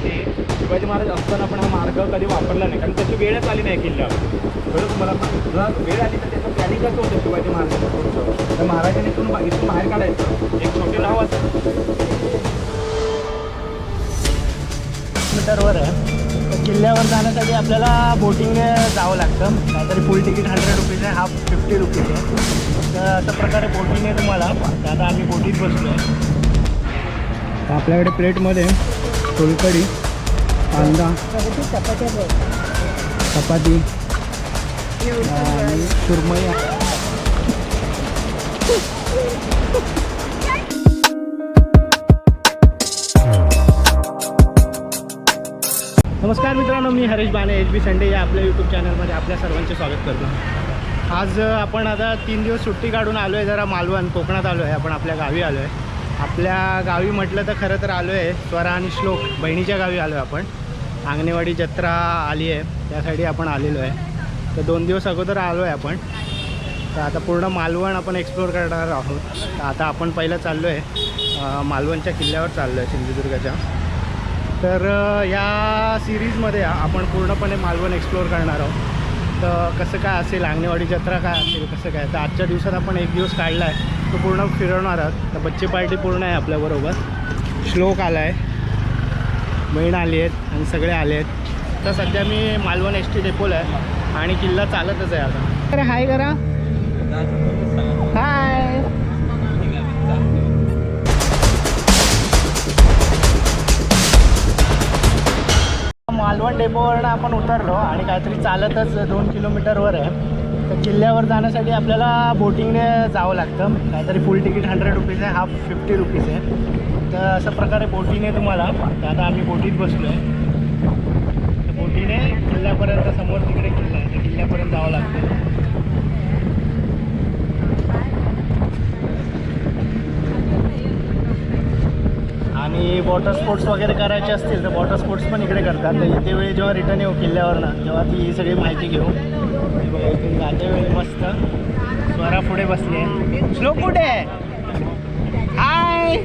की शिवाजी महाराज असताना पण हा मार्ग कधी वापरला नाही, कारण त्याची वेळच आली नाही किल्ल्यावर. बरं तुम्हाला जर वेळ आली तर त्याचं प्लॅनिंग कसं होतं शिवाजी महाराजांचं? तर महाराजांनी इथून बाहेर काढायचं एक छोटे नाव असतं मीटरवर आहे. तर किल्ल्यावर जाण्यासाठी आपल्याला बोटिंगने जावं लागतं. काहीतरी फुल तिकीट 100 रुपीज आहे, हाफ 50 रुपीज आहे. तर अशा प्रकारे बोटिंग आहे तुम्हाला. तर आता आम्ही बोटीत बसलो आहे. आपल्याकडे प्लेटमध्ये सोलकढी, कांदा, चपाती आणि सुरमई. नमस्कार मित्रांनो, मी हरीश बाणे, HB संडे या आपल्या यूट्यूब चॅनलमध्ये आपल्या सर्वांचे स्वागत करतो. आज आपण आता 3 दिवस सुट्टी काढून आलो आहे जरा मालवण कोकणात आलो आहे. आपण आपल्या गावी आलो आहे. आपल्या गावी म्हटलं तर खरं तर आलो आहे स्वरा आणि श्लोक बहिणीच्या गावी आलो आहे. आपण आंगणेवाडी जत्रा आली आहे त्यासाठी आपण आलेलो आहे. तर 2 दिवस अगोदर आलो आहे आपण. तर आता पूर्ण मालवण आपण एक्सप्लोअर करणार आहोत. तर आता आपण पहिलं चाललो आहे मालवणच्या किल्ल्यावर चाललो आहे सिंधुदुर्गाच्या. तर या सिरीजमध्ये आपण पूर्णपणे मालवण एक्सप्लोअर करणार आहोत. तर कसं काय असेल, आंगणेवाडी जत्रा काय असेल, कसं काय. तर आजच्या दिवसात आपण 1 दिवस काढला आहे तो पूर्ण फिरवणार आहोत. तर बच्चे पार्टी पूर्ण आहे आपल्याबरोबर. श्लोक आला आहे, बहीण आली आहेत आणि सगळे आले आहेत. तर सध्या मी मालवण ST डेपोला आहे आणि किल्ला चालतच आहे आता. अरे हाय करा, हाय. मालवण डेपोवरनं आपण उतरलो आणि काहीतरी चालतच 2 किलोमीटरवर आहे. तर किल्ल्यावर जाण्यासाठी आपल्याला बोटिंगने जावं लागतं. काहीतरी फुल तिकीट 100 रुपीज आहे, हाफ 50 रुपीज आहे. तर अशा प्रकारे बोटीने तुम्हाला. तर आता आम्ही बोटीत बसलो आहे. तर बोटीने किल्ल्यापर्यंत, समोर तिकडे किल्ला आहे, तर किल्ल्यापर्यंत जावं लागतं. आणि वॉटर स्पोर्ट्स वगैरे करायचे असतील तर वॉटर स्पोर्ट्स पण इकडे करतात. तर येते वेळी जेव्हा रिटर्न येऊ किल्ल्यावरनं तेव्हा ती ही सगळी माहिती घेऊ. इथून जाते वेळी मस्त स्वरा पुढे बसली आहे. श्लोक कुठे आहे? हाय.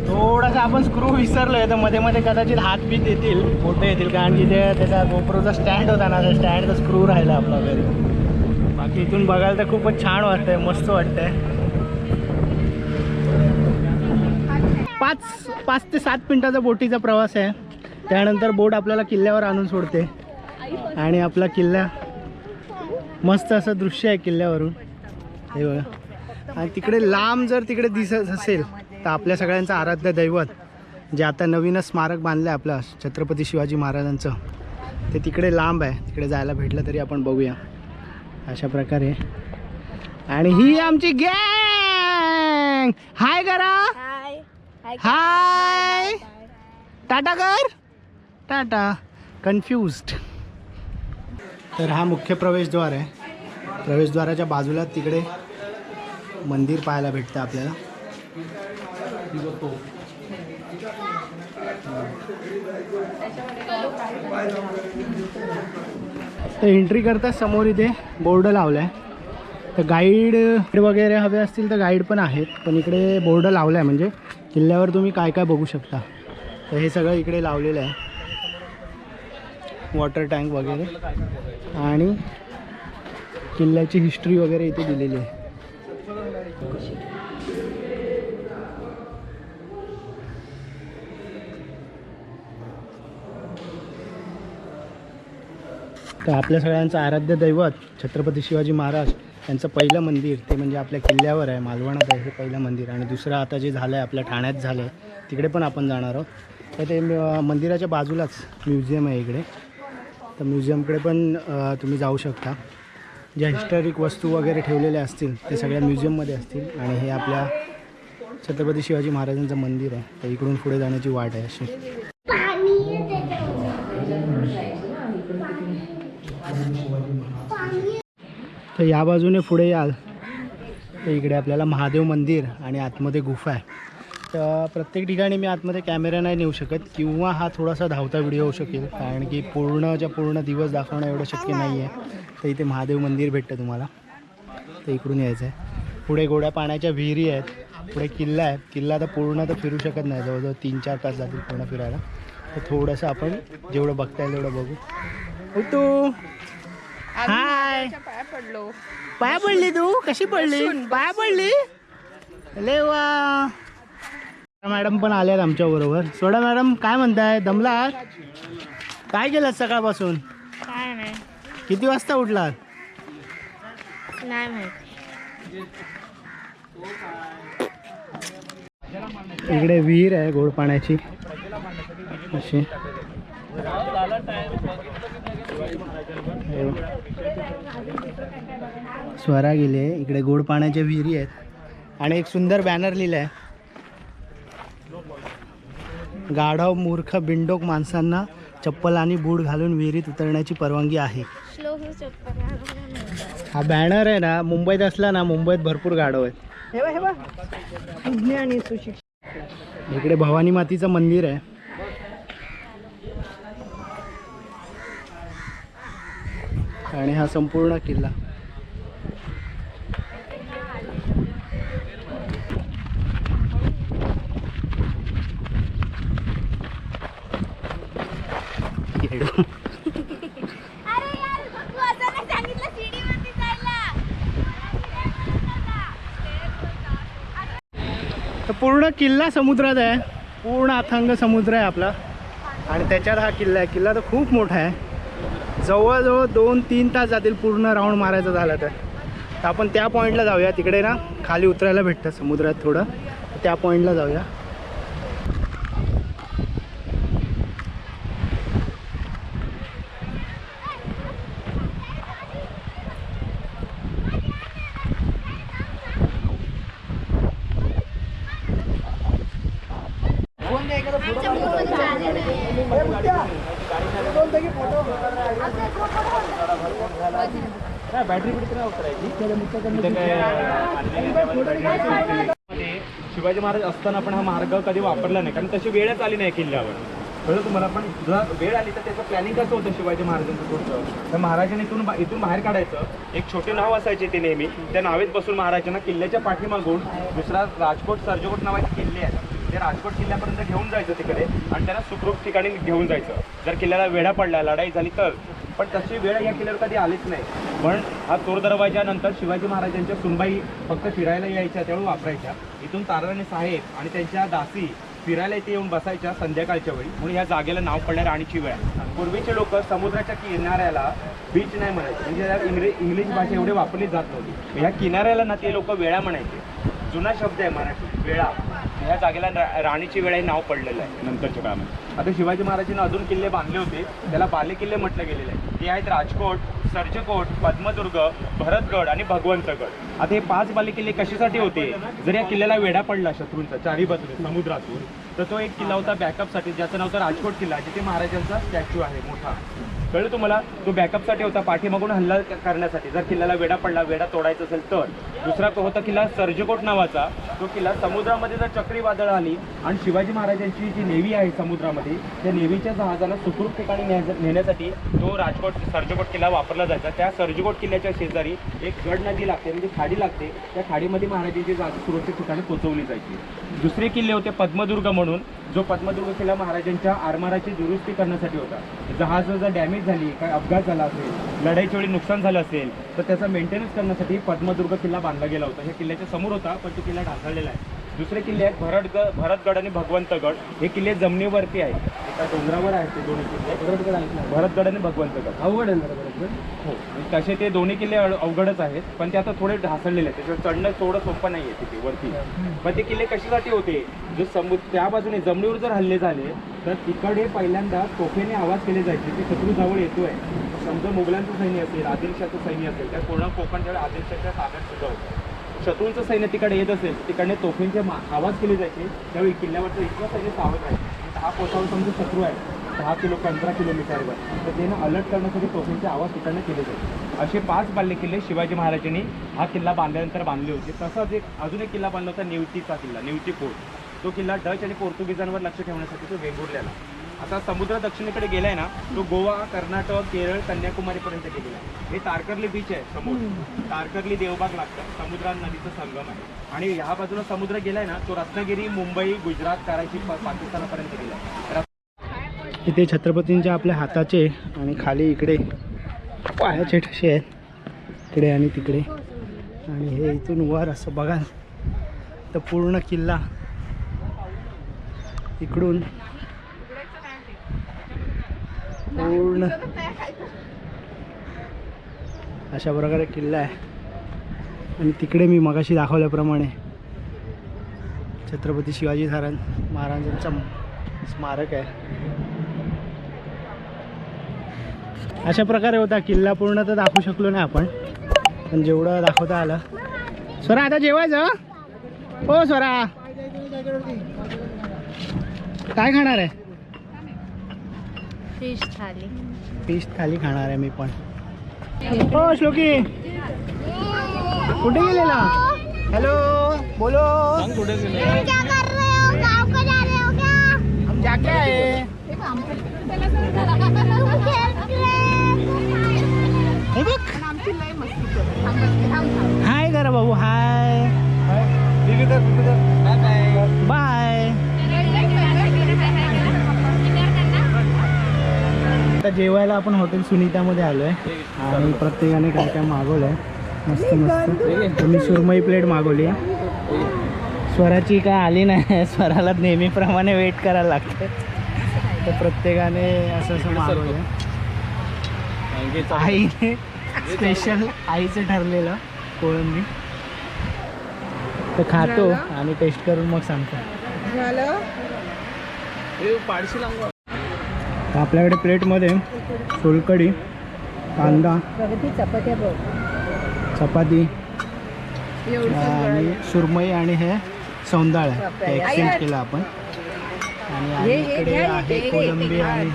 थोडासा आपण स्क्रू विसरलो आहे तर मध्ये मध्ये कदाचित हात बीत येतील, मोठे येतील, कारण की ते त्याचा गोप्रोचा स्टँड होता ना, त्या स्टँडचा स्क्रू राहिला आपला घरी. बाकी इथून बघायला तर खूपच छान वाटतंय, मस्त वाटतंय. 5 ते 7 मिनिटाचा बोटीचा प्रवास आहे. त्यानंतर बोट आपल्याला किल्ल्यावर आणून सोडते आणि आपला किल्ला मस्त असं दृश्य आहे किल्ल्यावरून हे बघा. आणि तिकडे लांब जर तिकडे दिसत असेल तर आपल्या सगळ्यांचं आराध्य दैवत जे आता नवीनच स्मारक बांधलं आहे आपलं छत्रपती शिवाजी महाराजांचं, ते तिकडे लांब आहे. तिकडे जायला भेटलं तरी आपण बघूया अशा प्रकारे. आणि ही आमची गँग. हाय करा, हाय. टाटा कर, टाटा. कन्फ्युज्ड. तर हा मुख्य प्रवेशद्वार आहे. प्रवेशद्वाराच्या बाजूला तिकडे मंदिर पाहायला भेटतं आपल्याला. तर एंट्री करता समोर इथे बोर्ड लावला आहे. तर गाईड वगैरे हवे असतील तर गाईड पण आहेत, पण इकडे बोर्ड लावला आहे म्हणजे किल्ल्यावर तुम्ही काय काय बघू शकता. तर हे सगळं इकडे लावलेलं आहे, वॉटर टँक वगैरे, आणि किल्ल्याची हिस्ट्री वगैरे इथे दिलेली आहे. तर आपल्या सगळ्यांचं आराध्य दैवत छत्रपती शिवाजी महाराज यांचं पहिलं मंदिर ते म्हणजे आपल्या किल्ल्यावर आहे, मालवणात आहे हे पहिलं मंदिर. आणि दुसरं आता जे झालं आहे आपल्या ठाण्यात झालं आहे, तिकडे पण आपण जाणार आहोत. तर ते मंदिराच्या बाजूलाच म्युझियम आहे इकडे. तर म्युझियमकडे पण तुम्ही जाऊ शकता. ज्या हिस्टॉरिक वस्तू वगैरे ठेवलेल्या असतील ते सगळ्या म्युझियममध्ये असतील. आणि हे आपल्या छत्रपती शिवाजी महाराजांचं मंदिर आहे. तर इकडून पुढे जाण्याची वाट आहे अशी. तर या बाजूने पुढे याल तर इकडे आपल्याला महादेव मंदिर आणि आतमध्ये गुफा आहे. तर प्रत्येक ठिकाणी मी आतमध्ये कॅमेरा नाही नेऊ शकत किंवा हा थोडासा धावता व्हिडिओ होऊ शकेल, कारण की पूर्ण दिवस दाखवणं एवढं शक्य नाही आहे. तर इथे महादेव मंदिर भेटतं तुम्हाला, तर इकडून यायचं आहे. पुढे गोड्या पाण्याच्या विहिरी आहेत, पुढे किल्ला आहे. किल्ला आता पूर्ण तर फिरू शकत नाही, जवळजवळ 3-4 तास जातील पूर्ण फिरायला. तर थोडंसं आपण जेवढं बघता येईल तेवढं बघू. तू हाय, पाया पडलो. पाया पडली तू? कशी पडली? पाया पडली? अरे वा. मॅडम पण आल्यात आमच्या बरोबर. सोडा मॅडम, काय म्हणताय? दमला आहात? काय केलं सकाळपासून? काय नाही, किती वाजता उठलात? नाही माहिती. इकडे विहीर आहे गोड पाण्याची अशी. स्वरा गेली आहे. इकडे गोड पाण्याच्या विहिरी आहेत आणि एक सुंदर बॅनर लिहिलं आहे, गाढव मूर्ख बिंडोक माणसांना चप्पल आणि बूट घालून विहिरीत उतरण्याची परवानगी आहे. हा बॅनर आहे ना, मुंबईत असला ना, मुंबईत भरपूर गाढव आहेत. विज्ञानी सुशिक्षित. इकडे भवानी मातीचं मंदिर आहे. आणि हा संपूर्ण किल्ला. तर पूर्ण किल्ला समुद्रात आहे, पूर्ण अथांग समुद्र आहे आपला आणि त्याच्यात हा किल्ला आहे. किल्ला तर खूप मोठा आहे, जवळजवळ 2-3 तास जातील पूर्ण राऊंड मारायचं झालं तर. आपण त्या पॉईंटला जाऊया, तिकडे ना खाली उतरायला भेटतं समुद्रात थोडं, त्या पॉईंटला जाऊया. बॅटरी शिवाजी महाराज असताना पण हा मार्ग कधी वापरला नाही, कारण तशी वेळच आली नाही किल्ल्यावर. कळलं तुम्हाला? पण जर वेळ आली तर त्याचं प्लॅनिंग कसं होतं शिवाजी महाराजांचं पुढचं, तर महाराजांनी इथून बाहेर काढायचं. एक छोटे नाव असायचे ते नेहमी, त्या नावेत बसून महाराजांना किल्ल्याच्या पाठीमागून दुसरा राजकोट सर्जकोट नावाचे किल्ले आहेत, ते राजकोट किल्ल्यापर्यंत घेऊन जायचं तिकडे आणि त्यांना सुखरूप ठिकाणी घेऊन जायचं. जर किल्ल्याला वेढा पडला, लढाई झाली तर. पण तशी वेळ या किल्ल्यावर कधी आलीच नाही. पण हा चोर दरवाजानंतर शिवाजी महाराजांच्या सुनबाई फक्त फिरायला यायच्या, त्यावेळी वापरायच्या. इथून ताराराणी साहेब आणि त्यांच्या दासी फिरायला इथे येऊन बसायच्या संध्याकाळच्या वेळी, म्हणून या जागेला नाव पडलं राणीची वेळ. पूर्वीचे लोक समुद्राच्या किनाऱ्याला बीच नाही म्हणायचे, म्हणजे इंग्लिश भाषा एवढी वापरली जात नव्हती. ह्या किनाऱ्याला ना ते लोक वेळा म्हणायचे. जुना शब्द आहे मराठी, वेळा. ह्या जागेला राणीची वेळ हे नाव पडलेलं आहे नंतरच्या काळामध्ये. आता शिवाजी महाराजांनी अजून किल्ले बांधले होते, त्याला बालेकिल्ले म्हटलं गेलेलं आहे. ते आहेत राजकोट, सर्जकोट, पद्मदुर्ग, भरतगड आणि भगवंतगड. आता हे 5 बालेकिल्ले कशासाठी होते? जर या किल्ल्याला वेढा पडला शत्रूंचा चारी बाजूने समुद्रातून, तर तो एक किल्ला होता बॅकअपसाठी, ज्याचं नाव तर राजकोट किल्ला, जिथे महाराजांचा स्टॅच्यू आहे मोठा. कळलं तुम्हाला? तो बॅकअपसाठी होता, पाठीमागून हल्ला करण्यासाठी, जर किल्ल्याला वेढा पडला, वेढा तोडायचा असेल तर. दुसरा होता किल्ला सर्जकोट नावाचा. तो किल्ला समुद्रामध्ये जर चक्रीवादळ आली आणि शिवाजी महाराजांची जी नेव्ही आहे समुद्रामध्ये, त्या नेव्हीच्या जहाजाला सुखरूप ठिकाणी नेण्यासाठी तो राजकोट सर्जकोट किल्ला वापरला जायचा. त्या सर्जकोट किल्ल्याच्या शेजारी एक गड नदी लागते, म्हणजे खाडी लागते. त्या खाडीमध्ये महाराजांची जागा सुरक्षित ठिकाणी पोहोचवली जायची. दुसरे किल्ले होते पद्मदुर्ग म्हणून, जो पद्मदुर्ग किल्ला महाराजांच्या आरमाराची दुरुस्ती करण्यासाठी होता. जहाज जर डॅमेज झाली, काय अपघात झाला असेल, लढाईच्या वेळी नुकसान झालं असेल, तर त्याचा मेंटेनन्स करण्यासाठी पद्मदुर्ग किल्ला बांधला गेला होता. हे किल्ल्याच्या समोर होता, पण तो किल्ला ढासळलेला आहे. दुसरे किल्ले आहेत भरतगड आणि भगवंतगड. हे किल्ले जमिनीवरती आहेत, एका डोंगरावर आहेत ते दोन्ही किल्ले. भरतगड आणि भगवंतगड अवघड आहे ना? हो, तसे ते दोन्ही किल्ले अवघडच आहेत, पण ते आता थोडे ढासळलेले आहेत, त्याच्यावर चढणं थोडं सोपं नाही आहे तिथे वरती. पण ते किल्ले कशासाठी होते? जो त्या बाजूने जमिनीवर जर हल्ले झाले तर तिकडे पहिल्यांदा तोफेने आवाज केले जायचे की शत्रू जवळ येतोय. समजा मुघलांचं सैन्य असेल, आदिलशाचं सैन्य असेल, त्या पूर्ण कोकणच्या आदिलशाच्या ताब्यात सुद्धा होतं. शत्रूंचं सैन्य तिकडे येत असेल, तिकडे तोफेंचे आवाज केले जायचे. त्यावेळी किल्ल्यावरचं इतकं सैन्य सावध राहायचं. हा पोटावर समजा शत्रू आहे 10 किलो 15 किलोमीटरवर, तर त्यांना अलर्ट करण्यासाठी तोफेंचे आवाज तिकडनं केले जायचे. असे 5 बालेकिल्ले शिवाजी महाराजांनी हा किल्ला बांधल्यानंतर बांधले होते. तसंच अजून एक किल्ला बांधला होता, निवतीचा किल्ला, निवती फोर्ट. तो किल्ला डच आणि पोर्तुगीजांवर लक्ष ठेवण्यासाठी तो वेंगुर्ल्याला. आता समुद्र दक्षिणेकडे गेलाय ना तो गोवा, कर्नाटक, केरळ, कन्याकुमारीपर्यंत गेलेला आहे. हे तारकर्ली बीच आहे समोर. तारकर्ली देवबाग लागतं, समुद्र आणि नदीचं संगम आहे. आणि ह्या बाजूला समुद्र गेलाय ना तो रत्नागिरी, मुंबई, गुजरात, कराची, पाकिस्तानापर्यंत गेलाय. इथे छत्रपतींच्या आपल्या हाताचे आणि खाली इकडे पायाचे ठसे आहेत इकडे आणि तिकडे. आणि हे इथून वर असं बघाल तर पूर्ण किल्ला इकडून पूर्ण अशा प्रकारे किल्ला आहे. आणि तिकडे मी मगाशी दाखवल्याप्रमाणे छत्रपती शिवाजी महाराजांचं स्मारक आहे. अशा प्रकारे होता किल्ला. पूर्ण तर दाखवू शकलो नाही आपण, पण जेवढं दाखवता आलं. स्वरा आता जेवायचं हो. स्वरा काय खाणार आहे? फिश थाली. फिश थाली खाणार आहे मी पण. हो श्लोकी कुठे गेलेला? हॅलो बोलो. क्या कर रहे हो? गाँव को जा रहे हो क्या? हम जाके आए. हे बघ हाय करा बाबू. Hi bye. आता जेवायला आपण हॉटेल सुनीतामध्ये आलो आहे आणि प्रत्येकाने काय काय मागवलं आहे. मस्त मस्त. मी सुरमई प्लेट मागवली आहे. स्वराची काय आली नाही. स्वराला नेहमीप्रमाणे वेट करायला लागते. तर प्रत्येकाने असं असं मागवलं आहे. आईने स्पेशल आईचं ठरलेलं कोळंबी. तर खातो आणि टेस्ट करून मग सांगतो. आपल्याकडे प्लेटमध्ये सोलकढी, कांदा, चपाती आणि सुरमई आणि हे सौंदाळ आहे ते एक्सचेंज केलं आपण. आणि इकडे आहे कोळंबी आणि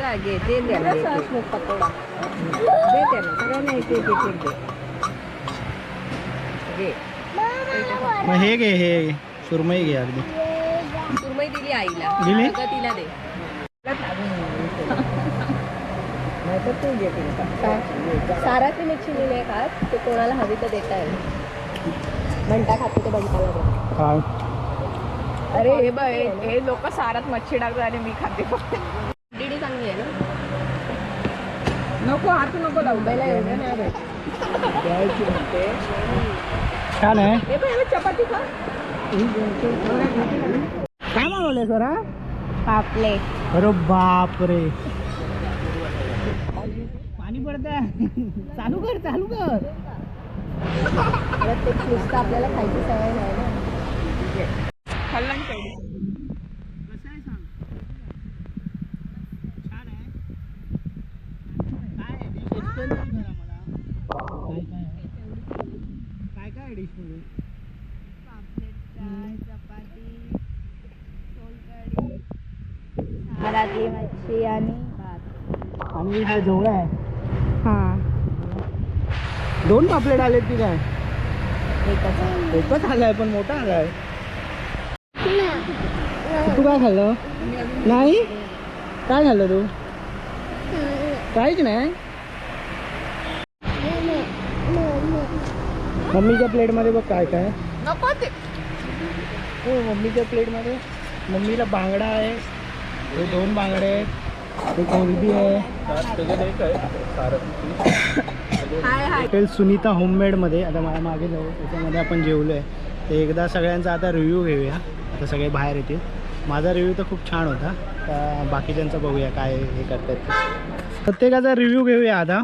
मग हे घे. हे सुरमई घे. अगदी सुरमई दिली आईला. दिली? तिला दे. साराची मिरची लिहिली का ते कोणाला हवी तर देता येईल. बंटा खातो ते बंटाला दे. काय अरे हे बघ हे लोक सारात मच्छी टाकतात आणि मी खाते फक्त. डीडी चांगली आहे ना. नको हात नको मुंबईला एवढं नाही भेट. छान आहे. हे बघ हे चपाती खा. काय मागवले स्वरा? पापलेट. अरे बाप रे पाणी पडत आहे. चालू कर चालू कर. ते नुसतं आपल्याला खायची सवय नाही ना. कसं आहे सांग. छान आहे. काय डिश एक्सप्लेन करा मला. काय काय आहे डिशमध्ये? पापलेट फ्राय, चपाती, सोलकढी, साराची मच्छी आणि भात. आणि हा जवळ आहे. हां 2 पापलेट आलेत की काय? एकच. एकच आलाय पण मोठा आलाय. तू काय खाल्लं? नाही काय खाल्लं तू? काहीच नाही. मम्मीच्या प्लेटमध्ये बघ काय काय. नको ते. हो मम्मीच्या प्लेटमध्ये मम्मीला बांगडा आहे. हे 2 बांगडे आहेत. हे कोलंबी आहे. हॉटेल सुनीता होममेडमध्ये आता मला मागे जाऊ त्याच्यामध्ये आपण जेवलो आहे. ते एकदा सगळ्यांचा आता रिव्ह्यू घेऊया. आता सगळे बाहेर येतील. माझा रिव्ह्यू तर खूप छान होता. तर बाकीच्यांचा बघूया काय हे करतात. प्रत्येकाचा रिव्ह्यू घेऊया आता.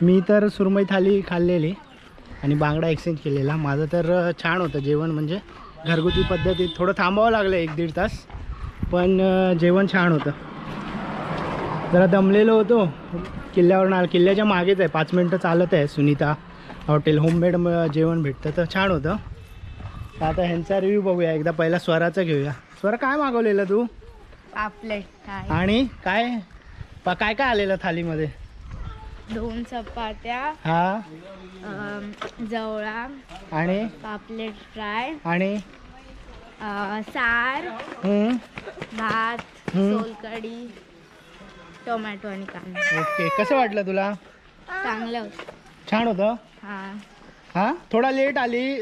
मी तर सुरमई थाली खाल्लेली आणि बांगडा एक्सचेंज केलेला. माझं तर छान होतं जेवण. म्हणजे घरगुती पद्धतीत थोडं थांबावं लागलं 1-1.5 तास, पण जेवण छान होतं. जरा दमलेलो होतो. किल्ल्यावरून किल्ल्याच्या मागेच आहे 5 मिनटं चालत आहे सुनीता हॉटेल. होममेड जेवण भेटतं तर छान होतं. आता ह्यांचा रिव्ह्यू बघूया. एकदा पहिला स्वराचं घेऊया. स्वरा काय मागवलेलं तू? पापलेट आणि काय काय काय आलेलं थालीमध्ये? 2 चपात्या, हा जवळा आणि पापलेट फ्राय आणि सार, भात, सोलकढी, टोमॅटो आणि कांदा. ओके, कसं वाटलं तुला? चांगलं होतं. छान होतं. हां. हां, थोडा लेट आली.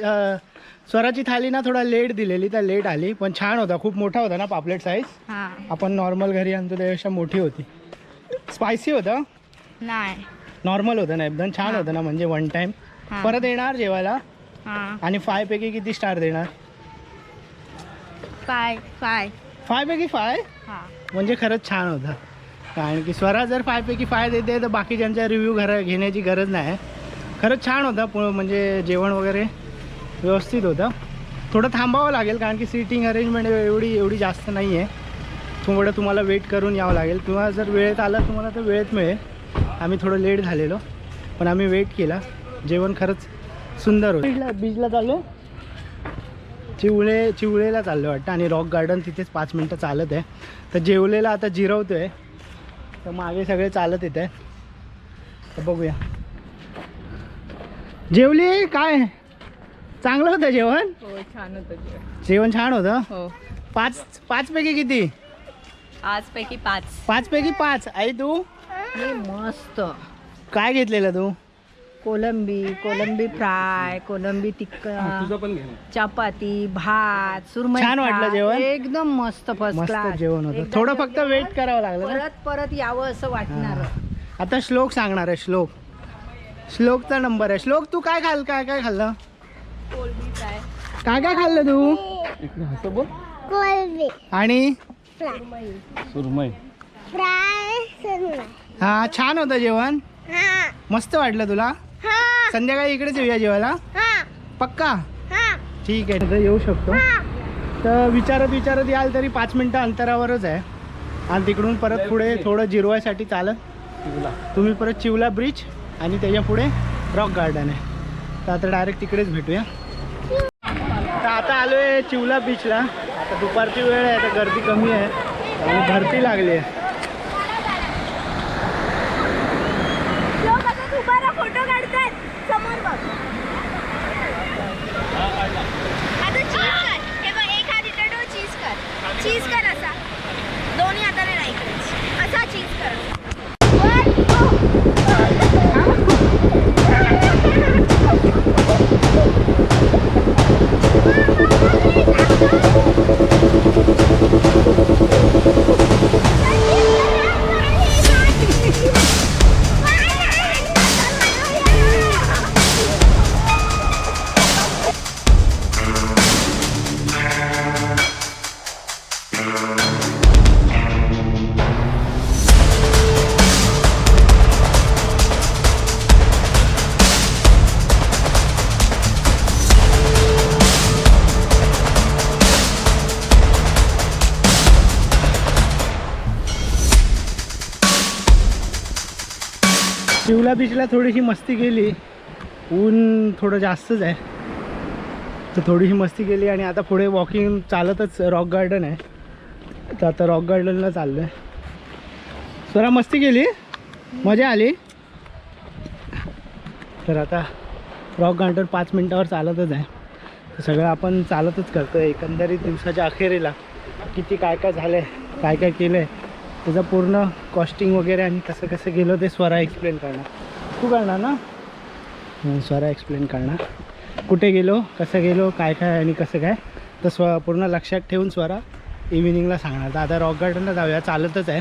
स्वराची थाली ना थोडा लेट दिलेली, तर लेट आली, पण छान होता. खूप मोठा होता ना पापलेट साईज. हां. आपण नॉर्मल घरी आणतो त्यापेक्षा मोठी होती. स्पायसी होतं, नाही. नॉर्मल होतं ना एकदम. छान होतं ना, म्हणजे वन टाईम. हां. परत येणार जेवायला. हां. आणि 5 पैकी किती स्टार देणार? 5. 5 पैकी 5? हां. म्हणजे खरंच छान होतं. कारण की स्वरा जर 5 पैकी 5 देते तर बाकीच्यांचा रिव्ह्यू घेण्याची गरज नाही. खरंच छान होतं. म्हणजे जेवण वगैरे व्यवस्थित होतं. थोडं थांबावं लागेल कारण की सीटिंग अरेंजमेंट एवढी जास्त नाही आहे. थोडं तुम्हाला वेट करून यावं लागेल, किंवा जर वेळेत आलं तुम्हाला तर वेळेत मिळेल. आम्ही थोडं लेट झालेलो, पण आम्ही वेट केला. जेवण खरंच सुंदर होतं. बीचला चाललो, चिवळेला चाललो वाटतं, आणि रॉक गार्डन तिथेच 5 मिनटं चालत आहे. तर जेवलेला आता जिरवतो आहे, तर मागे सगळे चालत येत आहे. तर बघूया. जेवली काय? चांगलं होतं जेवण? हो, छान होतं जेवण. जेवण छान होतं. हो. 5 पैकी किती? आजपैकी 5. 5 पैकी 5. आई तू मी मस्त. काय घेतलेलं तू? कोलंबी फ्राय, कोलंबी टिक्का, तुझं पण घे. चपाती, भात, सुरमई. छान वाटलं जेवण? एकदम मस्त, फर्स्ट मस्त क्लास जेवण होतं. थोडं फक्त वेट करावं लागलं ना. परत यावं असं वाटणार. आता श्लोक सांगणार आहे. श्लोकचा नंबर आहे. श्लोक, तू काय खाल्लं? कोलंबी फ्राय, काय खाल्लं तू? इकडे हसं बोल. कोलंबी आणि सुरमई. फ्राय. हा, छान होतं जेवण. हां. मस्त वाटलं तुला? हां. संध्याकाळी इकडेच येऊया जेवायला. हां. पक्का? हां. ठीक आहे, तर येऊ शकतो. तर विचारत याल तरी 5 मिनटं अंतरावरच आहे. आणि तिकडून परत पुढे थोडं जिरवायसाठी चालत तुम्ही परत चिवला ब्रिज, आणि त्याच्या पुढे रॉक गार्डन आहे. तर आता डायरेक्ट तिकडेच भेटूया. तर आता आलो आहे चिवला बीचला. आता दुपारची वेळ आहे, आता गर्दी कमी आहे आणि भरती लागली आहे. फोटो काढतात समोर बघ. आता चीज कर. हे बघ, एक हात इकडे ठेव, चीज कर असा. दोन्ही हाताने नाही करायचं, असा चीज कर. चिवला बीचला थोडीशी मस्ती केली. ऊन थोडं जास्तच आहे, तर थोडीशी मस्ती केली. आणि आता पुढे वॉकिंग चालतच रॉक गार्डन आहे. तर आता रॉक गार्डनला चाललो आहे. जरा मस्ती केली, मजा आली. तर आता रॉक गार्डन 5 मिनटावर चालतच आहे. तर सगळं आपण चालतच करतो आहे. एकंदरीत दिवसाच्या अखेरीला किती काय झालं आहे, काय केलं आहे, त्याचं पूर्ण कॉस्टिंग वगैरे आणि कसं गेलो ते स्वरा एक्सप्लेन करणार. तू करणार ना? स्वरा एक्सप्लेन करणार कुठे गेलो, कसं गेलो, काय आणि कसं काय. तर पूर्ण लक्षात ठेवून स्वरा इव्हिनिंगला सांगणार. तर आता रॉक गार्डनला जाऊया. चालतच आहे.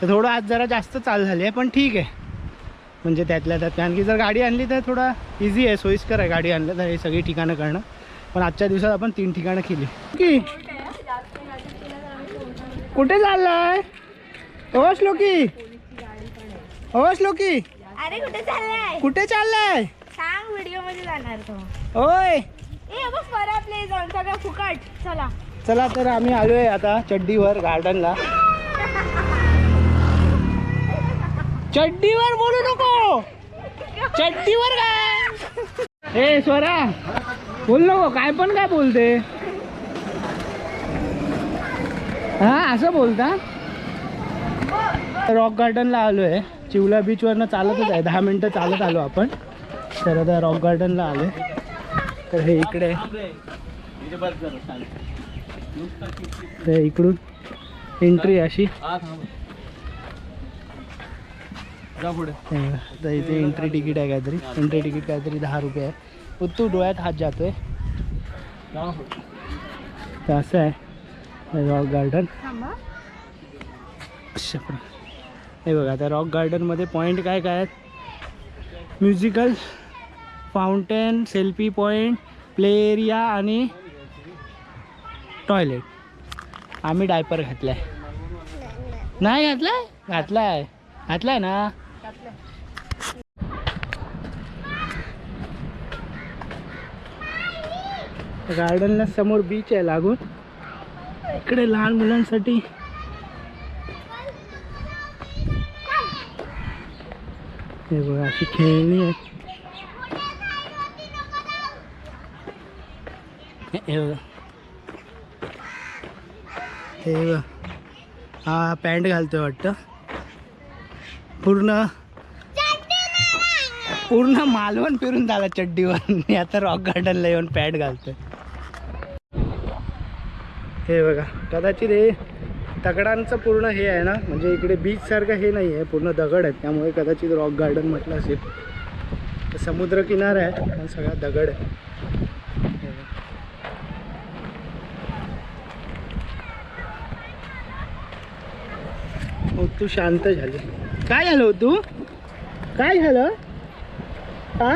तर थोडं आज जरा जास्त चाल झाली आहे, पण ठीक आहे. म्हणजे त्यातल्या त्यात, कारण की जर गाडी आणली तर थोडा इझी आहे, सोयीस्कर आहे गाडी आणलं तर हे सगळी ठिकाणं करणं. पण आजच्या दिवसात आपण 3 ठिकाणं केली. की कुठे चाललाय? श्लोकी, श्लोकी, अरे कुठे चाललाय? कुठे चाललाय? सांग, व्हिडिओ मध्ये जाणार तो. ओय, ए बघ, परत प्ले जाऊन सगळं फुकट. चला. तर आम्ही आलोय आता चड्डीवर गार्डनला. चड्डीवर बोलू नको, चड्डीवर काय? ए स्वरा, बोल नको, काय पण काय बोलते. हा, असं बोलता. रॉक गार्डनला आलो आहे. चिवला बीचवरनं चालतच आहे, 10 मिनटं चालत आलो आपण. तर आता रॉक गार्डनला आलो आहे. तर हे इकडे, तर इकडून एंट्री अशी. जा पुढे. तर इथे एंट्री तिकीट आहे काहीतरी. एंट्री तिकीट काहीतरी 10 रुपये आहे. उत्तू डोळ्यात हात जातोय. तर असं आहे रॉक गार्डन. अशा हे बघा आता रॉक गार्डनमध्ये पॉईंट काय काय आहेत. Musical, fountain, selfie point, play area आणि टॉयलेट. आम्ही डायपर घातलाय. नाही घातलाय? घातलाय घातलाय ना. गार्डनला समोर बीच आहे लागून. इकडे लहान मुलांसाठी हे बघा अशी खेळणी आहे. हे बघा हे बघा हा पॅन्ट घालतोय वाटतं. पूर्ण मालवण फिरून झाला चड्डीवर. मी आता रॉक गार्डनला येऊन पॅन्ट घालतोय. हे बघा कदाचित हे दगडांचं पूर्ण हे आहे ना, म्हणजे इकडे बीच सारखं हे नाही आहे, पूर्ण दगड आहेत, त्यामुळे कदाचित रॉक गार्डन म्हटलं असेल. समुद्र किनारा आहे पण सगळा दगड आहे. हो तू शांत झाली. काय झालं हो तू? काय झालं? हा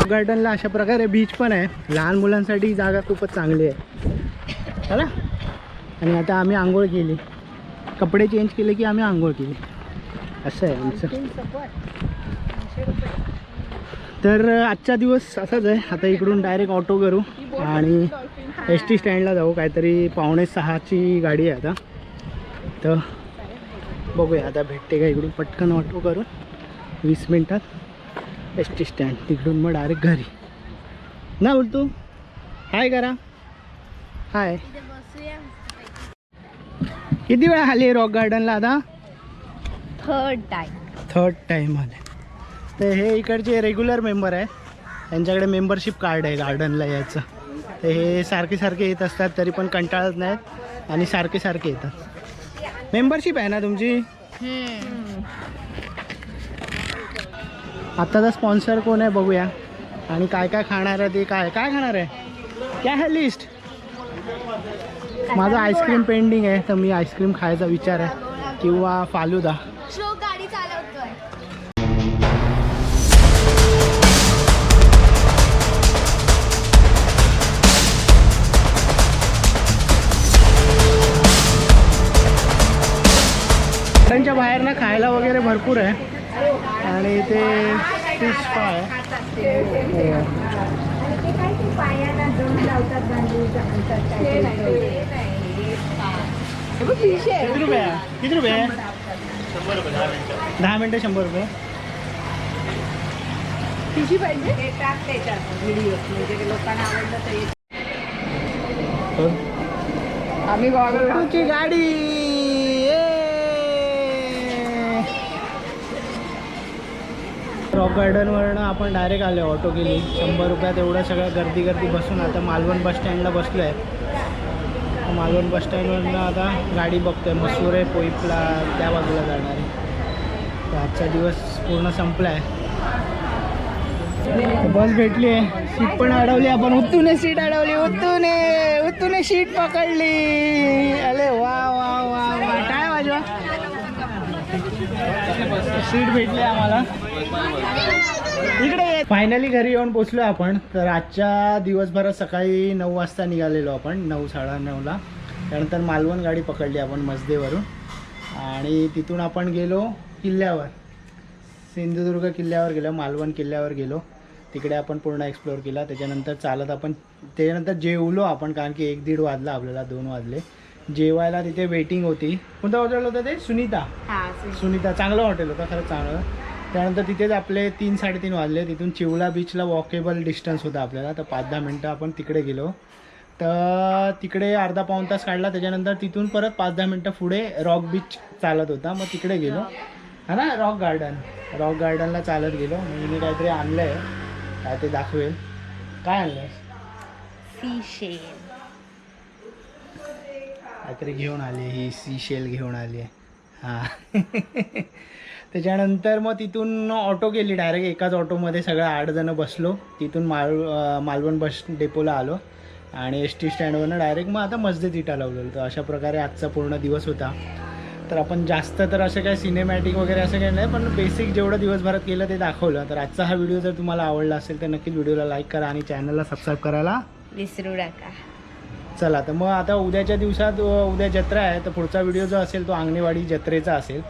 गार्डनला अशा प्रकारे बीच पण आहे. लहान मुलांसाठी जागा खूपच चांगली आहे. चला. आणि आता आम्ही आंघोळ केली, कपडे चेंज केले की आम्ही आंघोळ केली. असं आहे आमचं. तर आजचा दिवस असाच आहे. आता इकडून डायरेक्ट ऑटो करू आणि ST स्टँडला जाऊ. काहीतरी 5:45ची गाडी आहे आता. तर बघूया आता भेटते का इकडून. पटकन ऑटो करून 20 मिनटात ST स्टँड. तिकडून मग डायरेक्ट घरी ना. बोलतो हाय करा. हाय. किती वेळा आली रॉक गार्डनला आता? थर्ड टाईम आले. तर हे इकडचे रेग्युलर मेंबर आहे. त्यांच्याकडे मेंबरशिप कार्ड आहे गार्डनला यायचं. तर हे सारखे सारखे येत असतात तरी पण कंटाळत नाहीत आणि सारखे सारखे येतात. मेंबरशिप आहे ना तुमची? आत्ताचा स्पॉन्सर कोण आहे बघूया. आणि काय काय खाणार आहे ते. काय काय खाणार आहे? काय आहे लिस्ट? माझं आईस्क्रीम पेंडिंग आहे, तर मी आईस्क्रीम खायचा विचार आहे किंवा फालुदा. गाडी चालवतोय. त्यांच्या बाहेर ना खायला वगैरे भरपूर आहे. आणि ते फिश फ्राय आहे. किती रुपये आहे? किती रुपये आहे? 100 रुपये. 10 मिनटं 100 रुपये. तिची पाहिजे ते टाक त्याच्यात व्हिडिओ, म्हणजे लोकांना आवडलं तर. आम्ही तुमची गाडी. रॉक गार्डनवरनं आपण डायरेक्ट आलो. ऑटो केली 100 रुपयात. एवढं सगळं गर्दी बसून आता मालवण बस स्टँडला बसलो आहे. मालवण बस स्टँडवरनं आता गाडी बघतोय. मसूर पोईपला त्या बाजूला जाणार आहे. तर आजचा दिवस पूर्ण संपला आहे. बस भेटली आहे. सीट पण अडवली आपण. उत्तूने सीट अडवली. उत्तूने सीट पकडली. अरे वा वा वा वा. काय वाजवा. सीट भेटली आम्हाला. इकडे फायनली घरी येऊन पोचलो आपण. तर आजच्या दिवसभरात सकाळी 9 वाजता निघालेलो आपण. 9 साडेनऊला. त्यानंतर मालवण गाडी पकडली आपण मसदेवरून. आणि तिथून आपण गेलो किल्ल्यावर. सिंधुदुर्ग किल्ल्यावर गेलो, मालवण किल्ल्यावर गेलो. तिकडे आपण पूर्ण एक्सप्लोअर केला. त्याच्यानंतर चालत आपण त्याच्यानंतर जेवलो आपण, कारण की 1-1:30 वाजला आपल्याला. 2 वाजले जेवायला. तिथे वेटिंग होती. कोणतं हॉटेल होतं ते? सुनीता. चांगलं हॉटेल होतं खरंच, चांगलं. त्यानंतर तिथेच आपले 3-3:30 वाजले. तिथून चिवला बीचला वॉकेबल डिस्टन्स होता आपल्याला. तर 5-10 मिनटं आपण तिकडे गेलो. तर तिकडे अर्धा-पाऊण तास काढला. त्याच्यानंतर तिथून परत 5-10 मिनटं पुढे रॉक बीच चालत होता, मग तिकडे गेलो. हा ना रॉक गार्डनला चालत गेलो. मी काहीतरी आणलं आहे, काय ते दाखवेल. काय आणलं? सीशेल काहीतरी घेऊन आली, ही सीशेल घेऊन आली आहे. हां त्याच्यानंतर मग तिथून ऑटो गेली डायरेक्ट. एकाच ऑटोमध्ये सगळं 8 जणं बसलो. तिथून मालवण बस डेपोला आलो आणि एस टी स्टँडवरनं डायरेक्ट मग आता मस्जिद इटा लावलेलं. तर अशा प्रकारे आजचा पूर्ण दिवस होता. तर आपण जास्त तर असं काय सिनेमॅटिक वगैरे असं काही नाही, पण बेसिक जेवढं दिवसभरात केलं ते दाखवलं. तर आजचा हा व्हिडिओ जर तुम्हाला आवडला असेल तर नक्कीच व्हिडिओला लाईक करा आणि चॅनलला सबस्क्राईब करायला विसरू नका. चला तर मग आता उद्याच्या दिवसात, उद्या जत्रा आहे, तर पुढचा व्हिडिओ जो असेल तो आंगणेवाडी जत्रेचा असेल.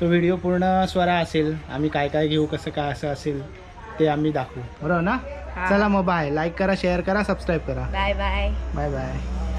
तो व्हिडिओ पूर्ण स्वरा असेल, आम्ही काय काय घेऊ, कसं काय असं असेल ते आम्ही दाखवू, बरोबर ना. चला मग बाय. लाईक करा, शेअर करा, सबस्क्राईब करा. Bye bye. Bye bye.